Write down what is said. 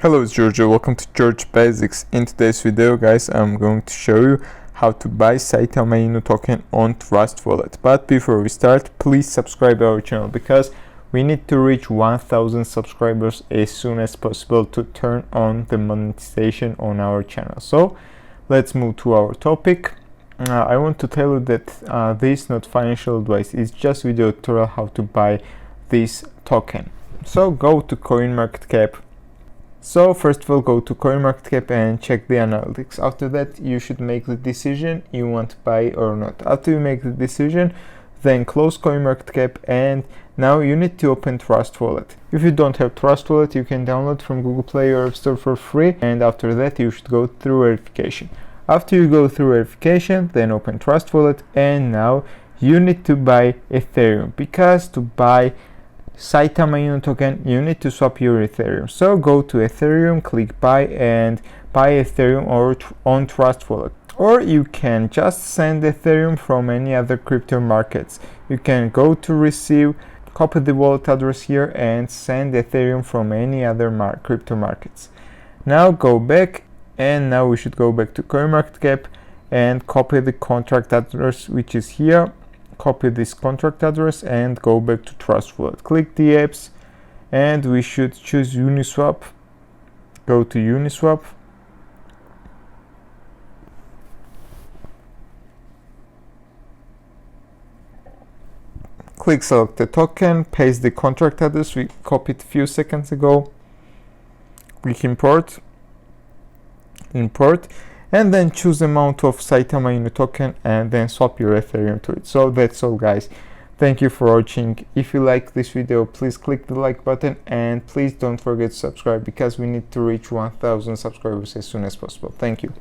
Hello, it's Giorgio. Welcome to George Basics. In today's video, guys, I'm going to show you how to buy Saitama Inu Token on Trustwallet. But before we start, please subscribe our channel because we need to reach 1000 subscribers as soon as possible to turn on the monetization on our channel. So let's move to our topic. I want to tell you that this is not financial advice. It's just video tutorial how to buy this token. So go to CoinMarketCap. So first of all, go to CoinMarketCap and check the analytics. After that, you should make the decision you want to buy or not. After you make the decision, then close CoinMarketCap, and now you need to open Trustwallet. If you don't have Trustwallet, you can download from Google Play or App Store for free, and after that you should go through verification. After you go through verification, then open Trustwallet, and now you need to buy Ethereum, because to buy Saitama Inu Token, you need to swap your Ethereum. So go to Ethereum, click buy, and buy Ethereum on Trustwallet. Or you can just send Ethereum from any other crypto markets. You can go to receive, copy the wallet address here, and send Ethereum from any other crypto markets. Now go back, and now we should go back to CoinMarketCap and copy the contract address, which is here. Copy this contract address and go back to Trustwallet. Click the apps, and we should choose Uniswap. Go to Uniswap. Click select the token, paste the contract address we copied a few seconds ago. Click import, and then choose the amount of Saitama Inu token and then swap your Ethereum to it. So that's all, guys. Thank you for watching. If you like this video, please click the like button, and please don't forget to subscribe because we need to reach 1000 subscribers as soon as possible. Thank you.